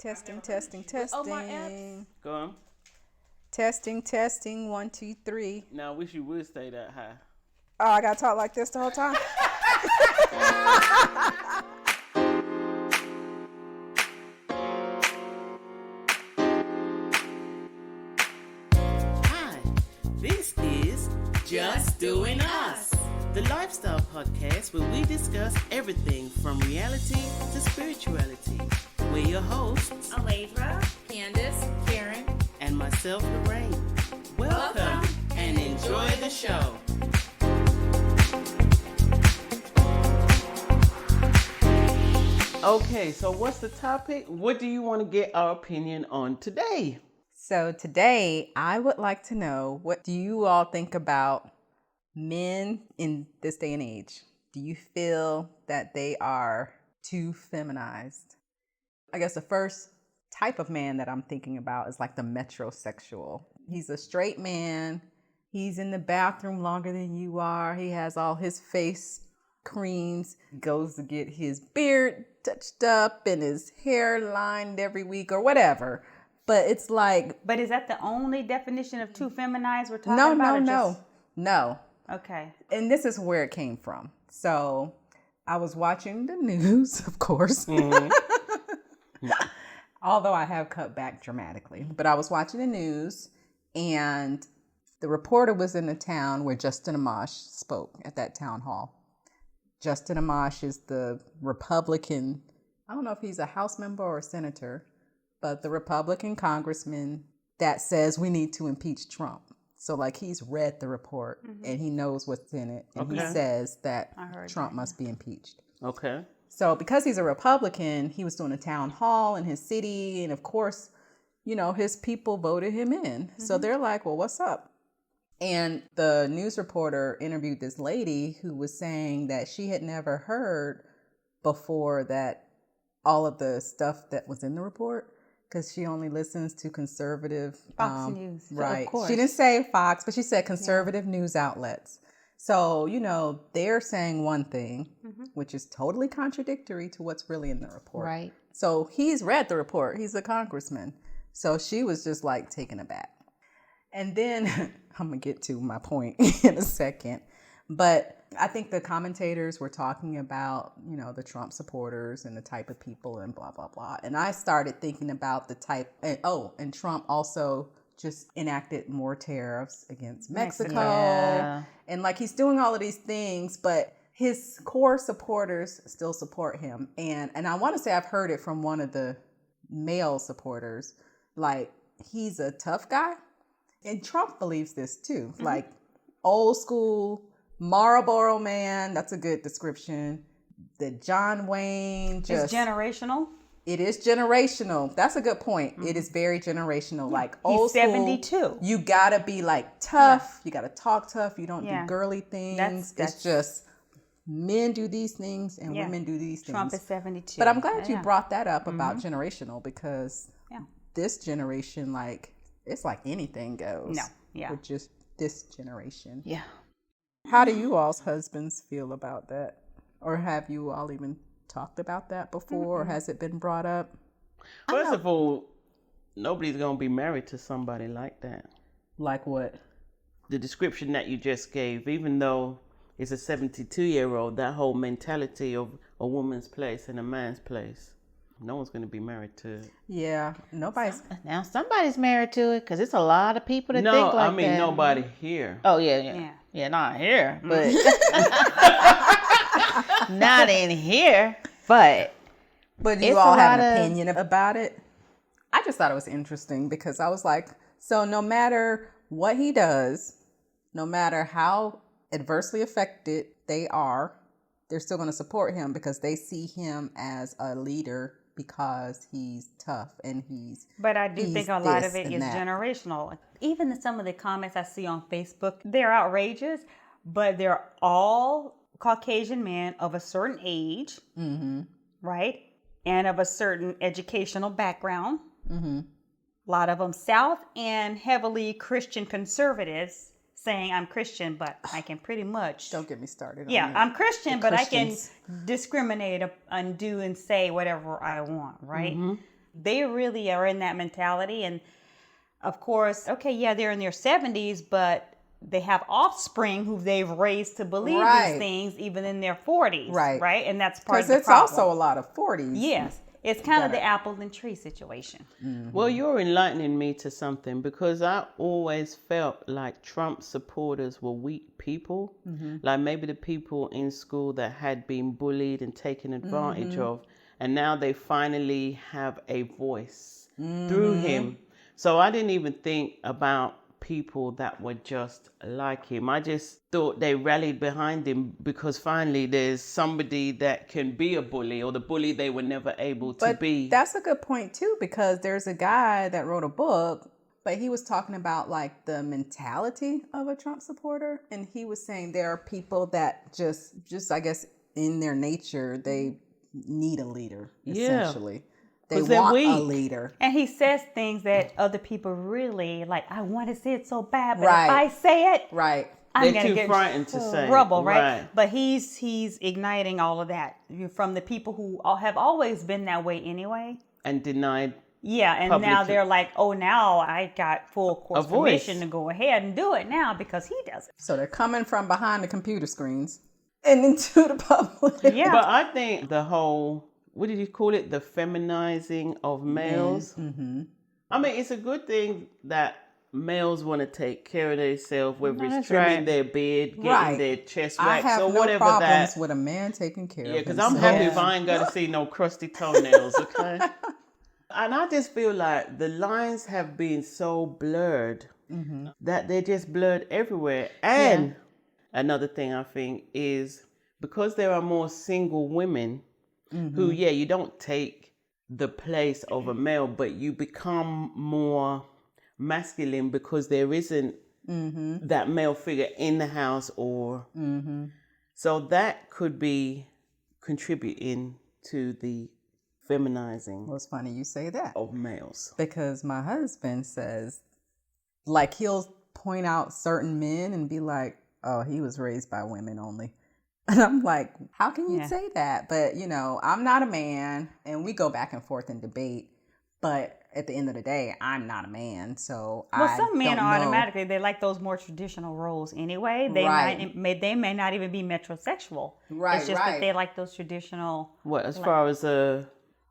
Testing. Oh, my apps. Go on. Testing. 1, 2, 3. Now, I wish you would stay that high. Oh, I gotta talk like this the whole time. Hi, this is Just Doing Us, the lifestyle podcast where we discuss everything from reality to spirituality. We're your hosts, Aledra, Candace, Karen, and myself, Lorraine. Welcome and enjoy the show. Okay, so what's the topic? What do you want to get our opinion on today? So today, I would like to know, what do you all think about men in this day and age? Do you feel that they are too feminized? I guess the first type of man that I'm thinking about is like the metrosexual. He's a straight man. He's in the bathroom longer than you are. He has all his face creams, goes to get his beard touched up and his hair lined every week or whatever. But it's like... But is that the only definition of too feminized we're talking about? No. Okay. And this is where it came from. So I was watching the news, of course. Mm-hmm. Although I have cut back dramatically. But I was watching the news and the reporter was in the town where Justin Amash spoke at that town hall. Justin Amash is the Republican, I don't know if he's a House member or a senator, but the Republican congressman that says we need to impeach Trump. So like he's read the report and he knows what's in it. And he says that Trump must be impeached. Okay. So because he's a Republican, he was doing a town hall in his city. And of course, you know, his people voted him in. So they're like, well, what's up? And the news reporter interviewed this lady who was saying that she had never heard before that all of the stuff that was in the report, because she only listens to conservative Fox News. Right. Of course. She didn't say Fox, but she said conservative news outlets. So, you know, they're saying one thing, which is totally contradictory to what's really in the report. Right. So he's read the report. He's a congressman. So she was just like taken aback. And then I'm going to get to my point in a second. But I think the commentators were talking about, you know, the Trump supporters and the type of people and blah, blah, blah. And I started thinking about the type. And Trump also just enacted more tariffs against Mexico. Yeah. And like he's doing all of these things, but his core supporters still support him. And I want to say I've heard it from one of the male supporters, like he's a tough guy. And Trump believes this too, like old school Marlboro man. That's a good description. The John Wayne. It's generational. It is generational. That's a good point. It is very generational. Yeah. Like old He's school. 72. You gotta be like tough. Yeah. You gotta talk tough. You don't do girly things. It's just men do these things and women do these things. Trump is 72. But I'm glad you brought that up about generational, because this generation, like, it's like anything goes. No, with just this generation. Yeah. How do you all's husbands feel about that? Or have you all even talked about that before? Or has it been brought up? First of all, nobody's going to be married to somebody like that. Like what? The description that you just gave, even though it's a 72-year-old, that whole mentality of a woman's place and a man's place. No one's going to be married to it. Yeah, nobody's. Now somebody's married to it, because it's a lot of people that think like that. No, I mean nobody here. Oh, yeah, not here, but not in here, but you all have an opinion about it? I just thought it was interesting, because I was like, so no matter what he does, no matter how adversely affected they are, they're still going to support him because they see him as a leader, because he's tough and But I do think a lot of it is generational. Even some of the comments I see on Facebook, they're outrageous, but they're all Caucasian men of a certain age, right? And of a certain educational background. A lot of them South and heavily Christian conservatives saying I'm Christian, but I can pretty much... Don't get me started. Yeah, I'm Christian, but I can discriminate and do and say whatever I want, right? They really are in that mentality. And of course, okay, yeah, they're in their 70s, but they have offspring who they've raised to believe these things even in their 40s. Right. And that's part of the problem. Because it's also a lot of 40s. Yes. It's kind of the apple and tree situation. Mm-hmm. Well, you're enlightening me to something, because I always felt like Trump supporters were weak people. Mm-hmm. Like maybe the people in school that had been bullied and taken advantage of. And now they finally have a voice through him. So I didn't even think about people that were just like him. I just thought they rallied behind him because finally there's somebody that can be a bully, or the bully they were never able to be. That's a good point too, because there's a guy that wrote a book, but he was talking about like the mentality of a Trump supporter. And he was saying there are people that just I guess in their nature, they need a leader, essentially. They want a leader. And he says things that other people really like, I want to say it so bad, but if I say it, I'm going to get frightened to say trouble, right? But he's igniting all of that from the people who have always been that way anyway. And denied. Yeah, and now they're like, oh, now I got full course permission to go ahead and do it now because he does it. So they're coming from behind the computer screens and into the public. Yeah. But I think the whole... what did you call it? The feminizing of males. Mm-hmm. I mean, it's a good thing that males want to take care of themselves, whether it's trimming their beard, getting their chest waxed, or whatever. I have no problems with a man taking care of himself. Yeah, because I'm happy if I ain't got to see no crusty toenails, okay? And I just feel like the lines have been so blurred that they're just blurred everywhere. And another thing I think is because there are more single women who, you don't take the place of a male, but you become more masculine because there isn't that male figure in the house, or so that could be contributing to the feminizing. Well, it's funny you say that of males, because my husband says, like, he'll point out certain men and be like, "Oh, he was raised by women only." And I'm like, how can you say that? But, you know, I'm not a man, and we go back and forth in debate. But at the end of the day, I'm not a man. So some men are automatically, they like those more traditional roles anyway. They may not even be metrosexual. Right, it's just that they like those traditional. What, as far as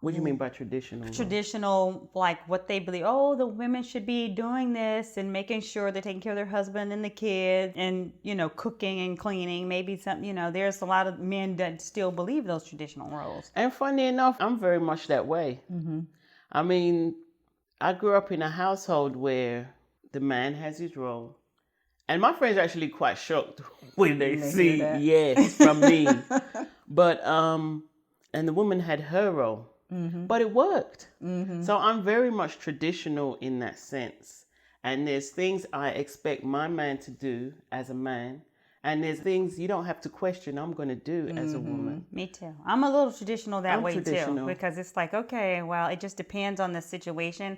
what do you mean by traditional? Traditional, like what they believe, the women should be doing this and making sure they're taking care of their husband and the kids and, you know, cooking and cleaning. Maybe some, you know, there's a lot of men that still believe those traditional roles. And funny enough, I'm very much that way. Mm-hmm. I mean, I grew up in a household where the man has his role. And my friends are actually quite shocked when they see, from me. But, and the woman had her role. Mm-hmm. But it worked. Mm-hmm. So I'm very much traditional in that sense. And there's things I expect my man to do as a man. And there's things you don't have to question I'm going to do as a woman. Me too. I'm a little traditional that way too. Because it's like, okay, well, it just depends on the situation.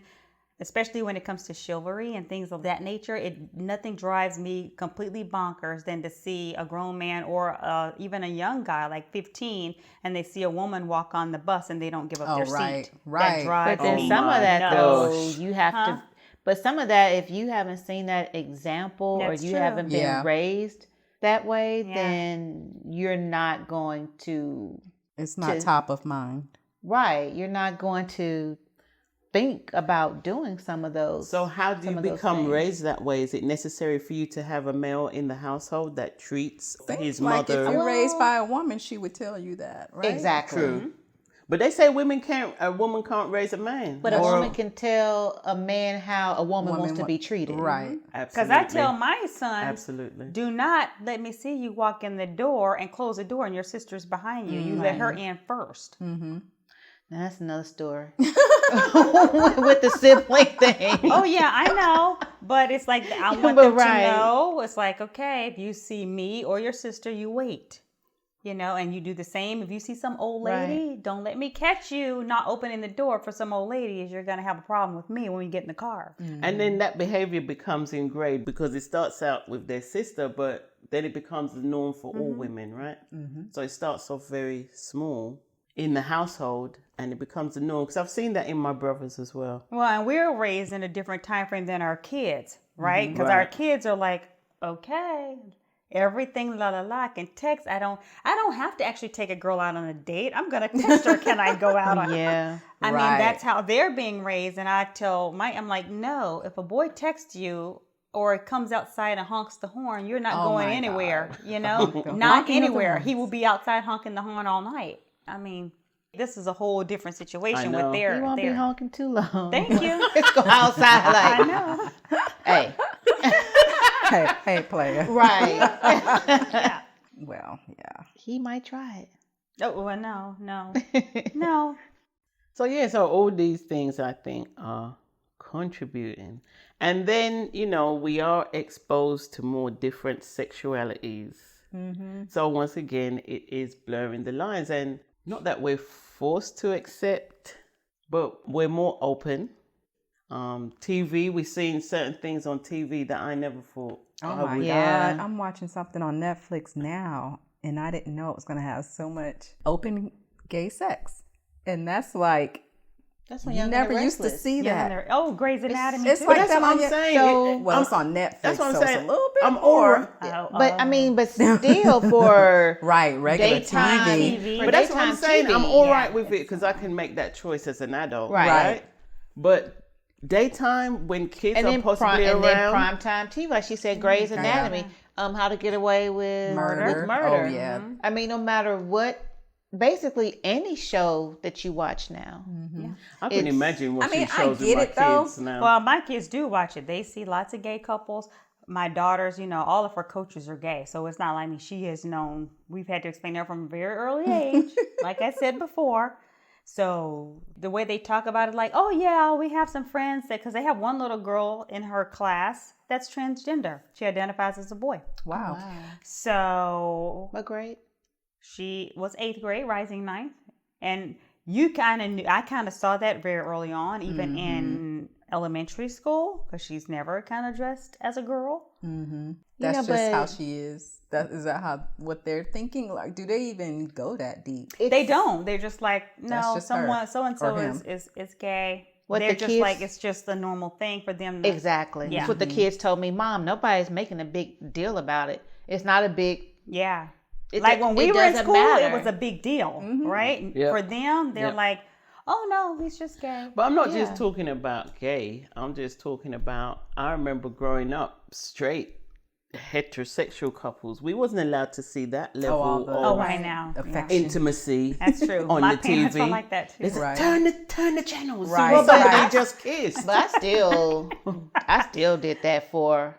Especially when it comes to chivalry and things of that nature, nothing drives me completely bonkers than to see a grown man or even a young guy like 15, and they see a woman walk on the bus and they don't give up their seat. Right. That drives but then me some of that though, nuts. you have to. But some of that, if you haven't seen that example That's or you true. haven't been raised that way, then you're not going to. It's not top of mind. Right. You're not going to think about doing some of those. So how do you become raised that way? Is it necessary for you to have a male in the household that treats his mother? If you're raised by a woman, she would tell you that, right? Exactly. True. Mm-hmm. But they say a woman can't raise a man. But a woman can tell a man how a woman wants to be treated. Right. Absolutely. Because I tell my son, absolutely, do not let me see you walk in the door and close the door and your sister's behind you. You let her in first. Mm-hmm. Now, that's another story. With the sibling thing. Oh, yeah, I know. But it's like, I want them to know. It's like, okay, if you see me or your sister, you wait. You know, and you do the same. If you see some old lady, don't let me catch you not opening the door for some old lady, as you're going to have a problem with me when we get in the car. Mm-hmm. And then that behavior becomes ingrained because it starts out with their sister, but then it becomes the norm for all women, right? Mm-hmm. So it starts off very small in the household, and it becomes the norm. Because I've seen that in my brothers as well. Well, and we're raised in a different time frame than our kids, right? Because our kids are like, okay, everything I can text. I don't have to actually take a girl out on a date. I'm gonna text her. Can I go out on? Yeah. I mean, that's how they're being raised. And I tell I'm like, no. If a boy texts you or comes outside and honks the horn, you're not going anywhere. God. You know, not anywhere. He will be outside honking the horn all night. I mean, this is a whole different situation with their. You won't be honking too long. Thank you. Let's go outside. Like, I know. Hey. hey, player. Right. Yeah. Well, yeah. He might try it. Oh, well, no. So all these things I think are contributing. And then, we are exposed to more different sexualities. Mm-hmm. So once again, it is blurring the lines. And not that we're forced to accept, but we're more open. TV, we've seen certain things on TV that I never thought. Oh my God. I'm watching something on Netflix now, and I didn't know it was going to have so much open gay sex. And that's like, you never used to see that. Oh, Grey's Anatomy. It's too. like that's that what on I'm saying. It's on Netflix. That's what I'm so saying. It's a little bit I'm more. But I mean, but still for regular daytime TV. But that's what I'm saying. TV, I'm all right with it because I can make that choice as an adult. Right. But daytime, when kids are possibly around. And then primetime TV, like she said, Grey's Anatomy, How to Get Away with Murder. Oh, yeah. I mean, no matter what, basically any show that you watch now. Mm-hmm. Yeah. I can imagine watching shows with my kids now. Well, my kids do watch it. They see lots of gay couples. My daughters, all of her coaches are gay. So it's not like me. She has known, we've had to explain her from a very early age, like I said before. So the way they talk about it, like, oh yeah, we have some friends because they have one little girl in her class that's transgender. She identifies as a boy. Wow. So. What grade? She was 8th grade, rising 9th. And you kind of knew, I kind of saw that very early on, even in elementary school, because she's never kind of dressed as a girl. Mm-hmm. That's just how she is. Is that what they're thinking? Like, do they even go that deep? They don't. They're just like, no, just someone, so-and-so is gay. They're just like, it's just a normal thing for them. Exactly. Yeah. That's what the kids told me. Mom, nobody's making a big deal about it. It's not a big... Yeah. Like when we were in school, it was a big deal, right? Yep. For them, they're like, oh no, he's just gay. But I'm not just talking about gay. I'm just talking about, I remember growing up straight heterosexual couples. We wasn't allowed to see that level of right now. intimacy. That's true. On My the parents TV. were like that too. Right. Turn the channels. Right. Well, baby, just kiss. But I still did that for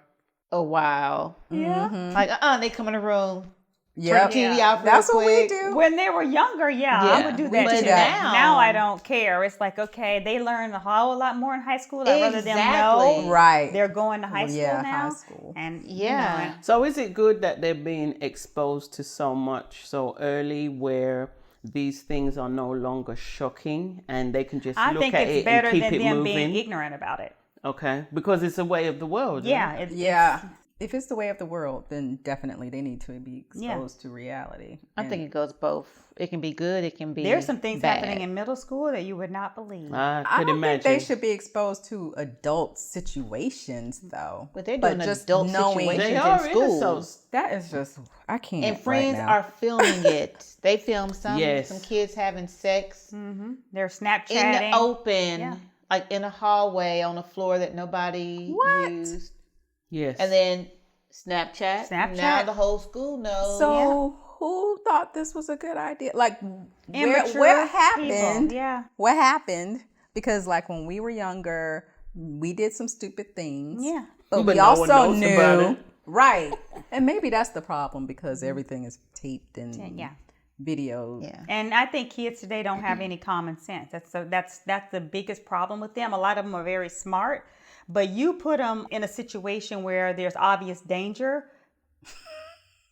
a while. Yeah. Mm-hmm. Like, they come in the room. Yeah, TV out that's real what quick. we do. When they were younger, I would do that did too. that. Now I don't care. It's like, okay, they learn a whole lot more in high school. I'd rather them know they're going to high school now. High school. And So is it good that they're being exposed to so much so early where these things are no longer shocking and they can just look at it and keep it moving? I think it's better than them being ignorant about it. Okay, because it's a way of the world. Yeah. If it's the way of the world, then definitely they need to be exposed to reality. I think it goes both. It can be good. It can be There's some things bad. happening in middle school that you would not believe. I don't think they should be exposed to adult situations, though. But they're doing just adult knowing situations in school. That is just, I can't. And friends are filming it. They film some kids having sex. Mm-hmm. They're Snapchatting. In the open, like in a hallway on a floor that nobody used. Yes. And then Snapchat. Now the whole school knows. So who thought this was a good idea? Like, where happened? People. Yeah. What happened? Because like when we were younger, we did some stupid things. Yeah. But we also knew. Right. And maybe that's the problem because everything is taped and videos. Yeah. And I think kids today don't have any common sense. That's the biggest problem with them. A lot of them are very smart. But you put them in a situation where there's obvious danger,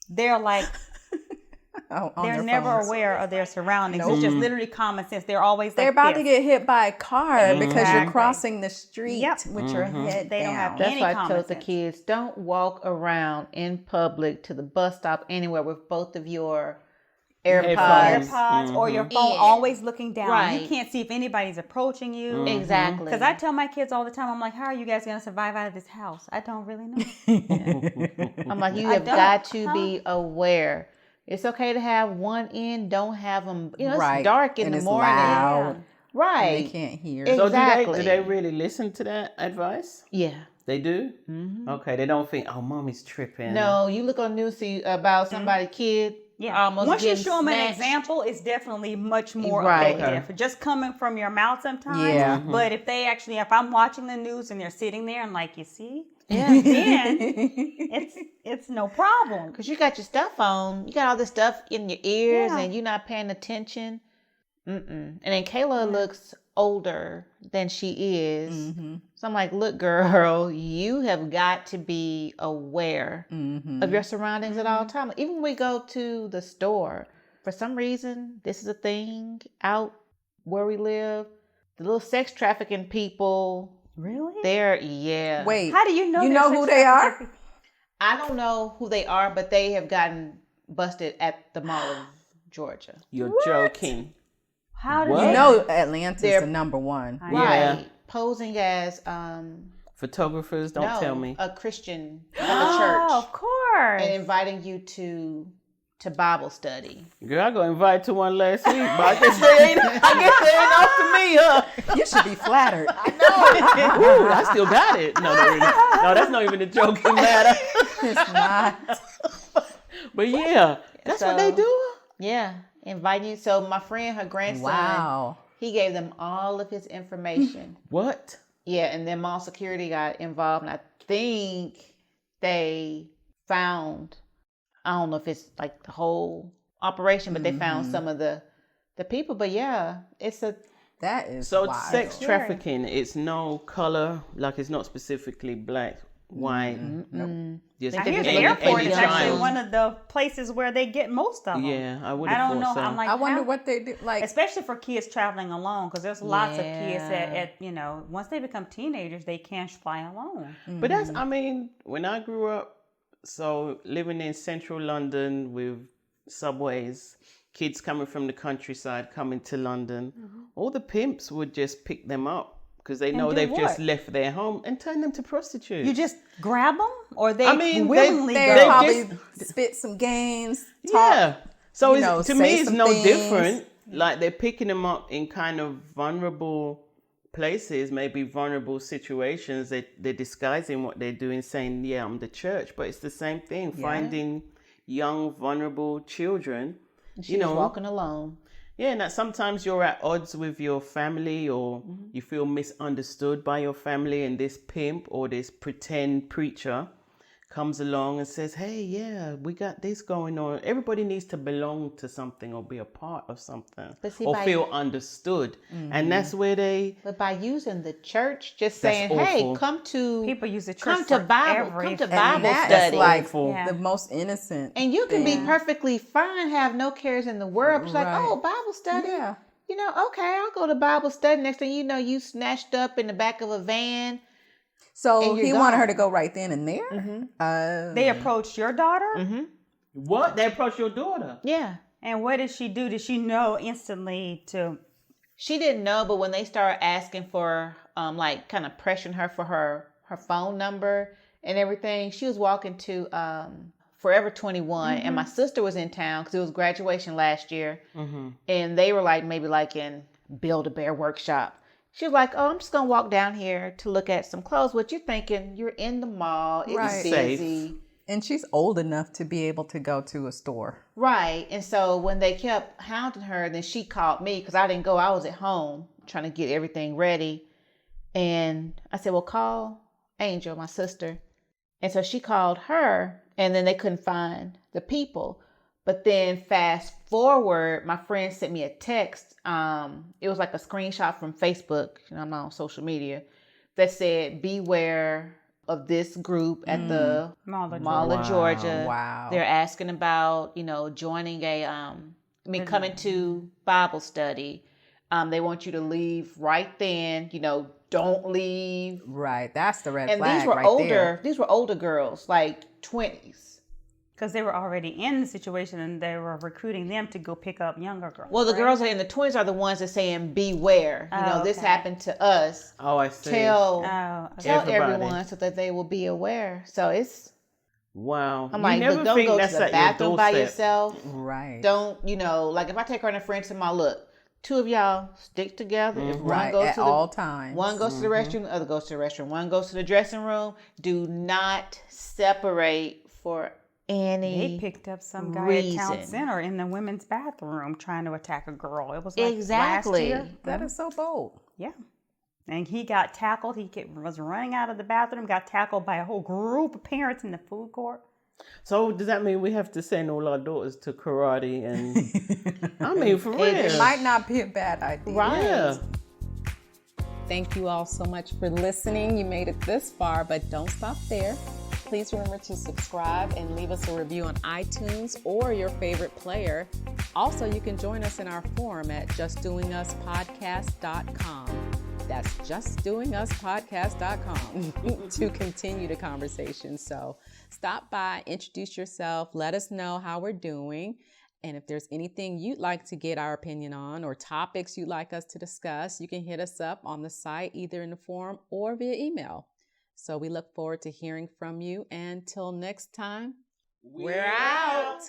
they're like, they're never aware of their surroundings. Nope. It's just literally common sense. They're always they're about to get hit by a car because you're crossing the street with your head they down. Don't have That's any why common I told sense. the kids, don't walk around in public to the bus stop anywhere with both of your AirPods, or your phone always looking down. Right. You can't see if anybody's approaching you. Mm-hmm. Exactly. Because I tell my kids all the time, I'm like, how are you guys going to survive out of this house? I don't really know. I'm like, you have got to be aware. It's okay to have one in, don't have them, it's dark in the morning. Loud. Right. They can't hear. Exactly. So do they really listen to that advice? Yeah. They do? Mm-hmm. Okay, they don't think, oh, mommy's tripping. No, you look on the news, see about somebody's kid. Yeah. Once you show them an example, it's definitely much more effective. Okay. Just coming from your mouth sometimes. Yeah. Mm-hmm. But if I'm watching the news and they're sitting there and like, you see? Yeah. Then it's no problem. Because you got your stuff on. You got all this stuff in your ears and you're not paying attention. And then Kayla looks older than she is. Mm-hmm. So I'm like, look, girl, you have got to be aware of your surroundings at all times. Even when we go to the store, for some reason, this is a thing out where we live. The little sex trafficking people. Really? They're, Wait. How do you know? You know who they are? I don't know who they are, but they have gotten busted at the Mall of Georgia. You're joking. How do you know Atlanta's the number one? Right. Posing as photographers, don't tell me. A Christian of a church. Oh, of course. And inviting you to Bible study. Girl, I got invited to one last week, but I guess they ain't off to me, huh? You should be flattered. I know. Ooh, I still got it. No, that's not even a joking matter. It's not. But yeah, that's what they do. Yeah, inviting you. So my friend, her grandson, he gave them all of his information. What? Yeah, and then mall security got involved, and I think they found, I don't know if it's like the whole operation, but they found some of the people. But yeah, that is so wild. Sex trafficking. It's no color, like it's not specifically black, white. Nope. I hear the airport is actually one of the places where they get most of them. Yeah, I would have thought so. I'm like, I wonder what they do, like, especially for kids traveling alone, because there's lots of kids that once they become teenagers, they can't fly alone. But that's, when I grew up, so living in central London with subways, kids coming from the countryside coming to London, all the pimps would just pick them up because they know they've just left their home and turn them to prostitutes. You just grab them, or they willingly they probably spit some games. Talk, yeah. So to me, it's no different. Like they're picking them up in kind of vulnerable places, maybe vulnerable situations. They're disguising what they're doing, saying, yeah, I'm the church. But it's the same thing, finding young, vulnerable children. She was walking alone. Yeah, and that sometimes you're at odds with your family, or you feel misunderstood by your family, and this pimp or this pretend preacher comes along and says, hey, yeah, we got this going on. Everybody needs to belong to something or be a part of something, or feel understood. And that's where But by using the church, just saying, hey, come to... People use the church come to Bible study. That's like the most innocent. And you can be perfectly fine, have no cares in the world. It's like, oh, Bible study? Yeah. Okay, I'll go to Bible study. Next thing you know, you snatched up in the back of a van. So he wanted her to go right then and there? They approached your daughter? What? They approached your daughter? Yeah. And what did she do? Did she know instantly to... She didn't know, but when they started asking for, kind of pressuring her for her phone number and everything, she was walking to Forever 21, and my sister was in town because it was graduation last year, and they were maybe in Build-A-Bear workshop. She was like, oh, I'm just going to walk down here to look at some clothes. What you're thinking, you're in the mall. It's busy. And she's old enough to be able to go to a store. Right. And so when they kept hounding her, then she called me because I didn't go. I was at home trying to get everything ready. And I said, well, call Angel, my sister. And so she called her, and then they couldn't find the people. But then fast forward, my friend sent me a text. It was like a screenshot from Facebook. I'm not on social media. That said, beware of this group at the Mall of Georgia. Wow. They're asking about, joining coming to Bible study. They want you to leave right then. Don't leave. Right. That's the red flag. And these were older. These were older girls, like 20s. Because they were already in the situation and they were recruiting them to go pick up younger girls. Well, the girls and the twins are the ones that saying beware. This happened to us. Oh, I see. Tell Everybody. everyone so that they will be aware. So it's wow. I'm like, look, don't go to the bathroom by yourself. Right. Don't, like if I take her and a friend to my look, two of y'all stick together. If one goes at to all times. One goes to the restroom, the other goes to the restroom. One goes to the dressing room. Do not separate for any They picked up some guy reason. at Town Center in the women's bathroom trying to attack a girl. It was like exactly. last year. That is so bold. Yeah. And he got tackled. He was running out of the bathroom, got tackled by a whole group of parents in the food court. So does that mean we have to send all our daughters to karate? And I mean, for real, It might not be a bad idea. Right. Yeah. Thank you all so much for listening. You made it this far, but don't stop there. Please remember to subscribe and leave us a review on iTunes or your favorite player. Also, you can join us in our forum at justdoinguspodcast.com. That's justdoinguspodcast.com to continue the conversation. So stop by, introduce yourself, let us know how we're doing. And if there's anything you'd like to get our opinion on or topics you'd like us to discuss, you can hit us up on the site, either in the forum or via email. So we look forward to hearing from you. Until next time, we're out.